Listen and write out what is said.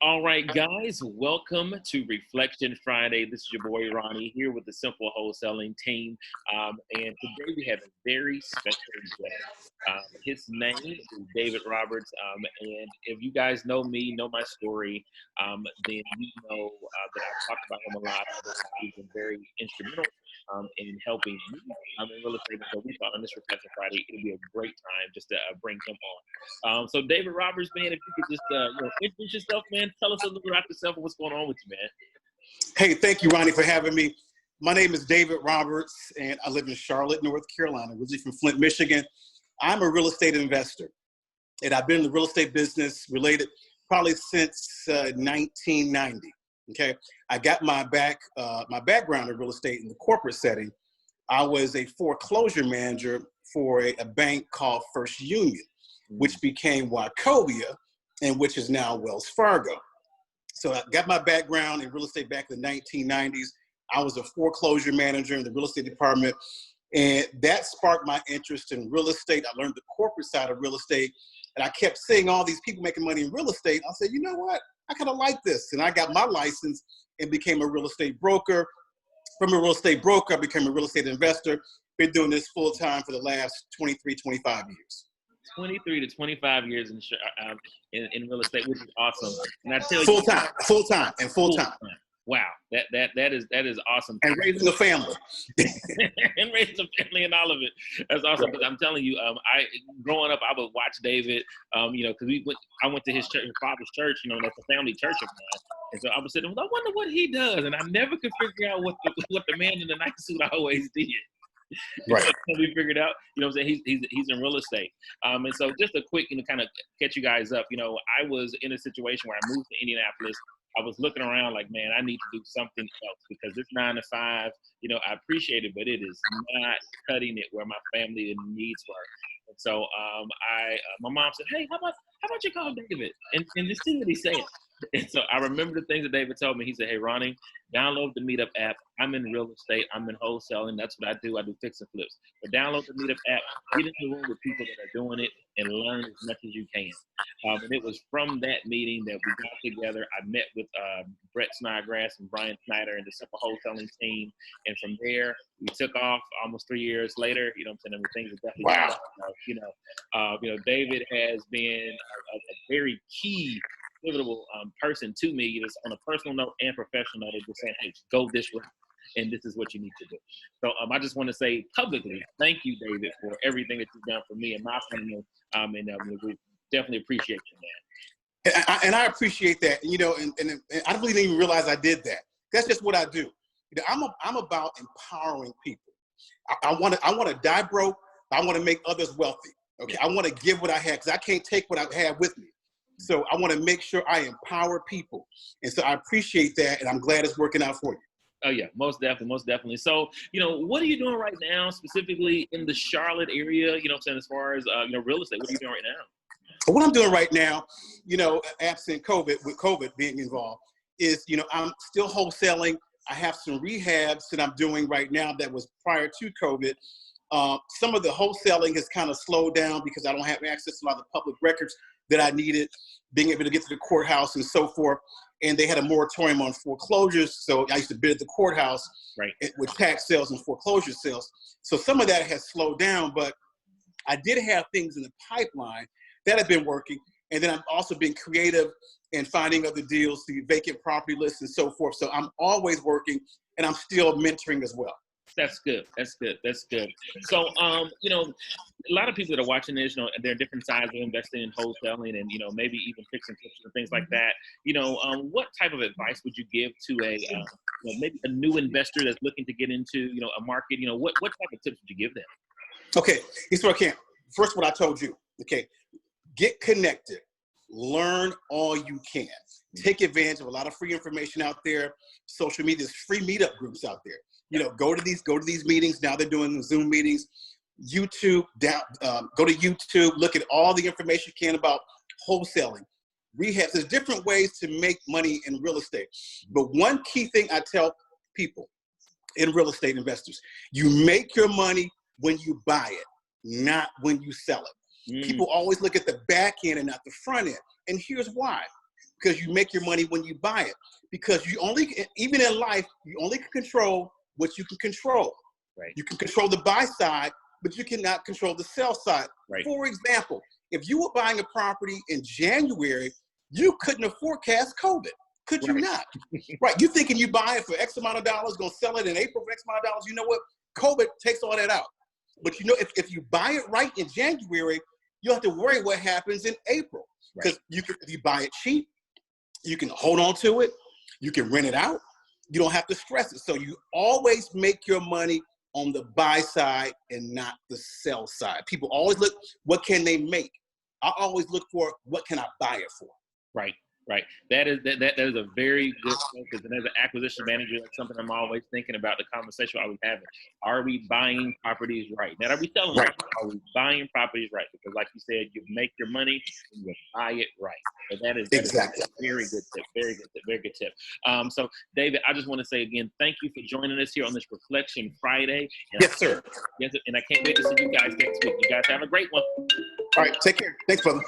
All right, guys, welcome to Reflection Friday. This is your boy Ronnie here with the Simple Wholesaling team. And today we have a very special guest. His name is David Roberts. And if you guys know me, know my story, then you know that I've talked about him a lot. He's been very instrumental in helping me in real estate. So we thought on this Reflection Friday, it would be a great time just to bring him on. So David Roberts, man, if you could just introduce yourself, man, tell us a little bit about yourself and what's going on with you, man. Hey, thank you, Ronnie, for having me. My name is David Roberts, and I live in Charlotte, North Carolina, originally from Flint, Michigan. I'm a real estate investor, and I've been in the real estate business related probably since 1990. Okay, I got my background in real estate in the corporate setting. I was a foreclosure manager for a bank called First Union, which became Wachovia, and which is now Wells Fargo. So I got my background in real estate back in the 1990s. I was a foreclosure manager in the real estate department, and that sparked my interest in real estate. I learned the corporate side of real estate, and I kept seeing all these people making money in real estate. I said, you know what? I kind of like this. And I got my license and became a real estate broker. From a real estate broker, I became a real estate investor. Been doing this full time for the last 23, 25 years. 23 to 25 years in real estate, which is awesome. And I tell full you, time. Wow, that is awesome. And raising a family. And raising a family and all of it. That's awesome. Because I'm telling you, growing up, I would watch David, because I went to his church, his father's church, and that's a family church of mine. And so I was sitting, I wonder what he does, and I never could figure out what the man in the night suit always did. Right. So we figured out, what I'm saying, he's in real estate. And so just a quick, kind of catch you guys up. I was in a situation where I moved to Indianapolis. I was looking around like, man, I need to do something else because this 9 to 5, I appreciate it, but it is not cutting it where my family needs were. And so my mom said, hey, how about you call David and just see what he's saying. And so I remember the things that David told me. He said, hey, Ronnie, download the Meetup app. I'm in real estate. I'm in wholesaling. That's what I do. I do fix and flips. But download the Meetup app. Get in the room with people that are doing it and learn as much as you can. And it was from that meeting that we got together. I met with Brett Snodgrass and Brian Snyder and the Simple Wholesaling team. And from there, we took off almost 3 years later. And things are definitely, David has been a very key pivotal person to me, just on a personal note and professional note, just saying, hey, go this route, and this is what you need to do. So I just want to say publicly, thank you, David, for everything that you've done for me and my family, and we definitely appreciate you, man. And I appreciate that, and I didn't even realize I did that. That's just what I do. I'm about empowering people. I want to die broke. I want to make others wealthy. Okay, I want to give what I have because I can't take what I have with me. So I want to make sure I empower people. And so I appreciate that, and I'm glad it's working out for you. Oh, yeah, most definitely. So, what are you doing right now, specifically in the Charlotte area, as far as, real estate? What are you doing right now? What I'm doing right now, absent COVID, with COVID being involved, is, I'm still wholesaling. I have some rehabs that I'm doing right now that was prior to COVID. Some of the wholesaling has kind of slowed down because I don't have access to a lot of the public records that I needed, being able to get to the courthouse and so forth. And they had a moratorium on foreclosures. So I used to bid at the courthouse, right, with tax sales and foreclosure sales. So some of that has slowed down, but I did have things in the pipeline that have been working. And then I've also been creative in finding other deals, the vacant property lists and so forth. So I'm always working, and I'm still mentoring as well. That's good. So, a lot of people that are watching this, they're different sides of investing in wholesaling and, maybe even fixing flips and things like that. What type of advice would you give to maybe a new investor that's looking to get into, a market? What type of tips would you give them? Okay, here's what I can. First, what I told you, okay, get connected, learn all you can. Take advantage of a lot of free information out there. Social media, there's free meetup groups out there. Go to these meetings. Now they're doing Zoom meetings. YouTube, go to YouTube, look at all the information you can about wholesaling, rehab. There's different ways to make money in real estate. But one key thing I tell people in real estate investors, you make your money when you buy it, not when you sell it. People always look at the back end and not the front end. And here's why. because you make your money when you buy it. Because you only, even in life, you only can control what you can control. Right. You can control the buy side, but you cannot control the sell side. Right. For example, if you were buying a property in January, you couldn't have forecast COVID. Could you not? Right. You're thinking you buy it for X amount of dollars, going to sell it in April for X amount of dollars. You know what? COVID takes all that out. But you know, if you buy it right in January, you don't have to worry what happens in April. Because if you buy it cheap, you can hold on to it. You can rent it out. You don't have to stress it. So you always make your money on the buy side and not the sell side. People always look, what can they make? I always look for, what can I buy it for? Right. Right. That is a very good focus. And as an acquisition manager, that's something I'm always thinking about, the conversation I was having. Are we buying properties right? Now, are we selling right? Are we buying properties right? Because like you said, you make your money and you buy it right. So that is exactly a very good tip. Very good tip. Very good tip. So David, I just want to say again, thank you for joining us here on this Reflection Friday. And yes, sir. And I can't wait to see you guys next week. You guys have a great one. All right. Take care. Thanks, brother.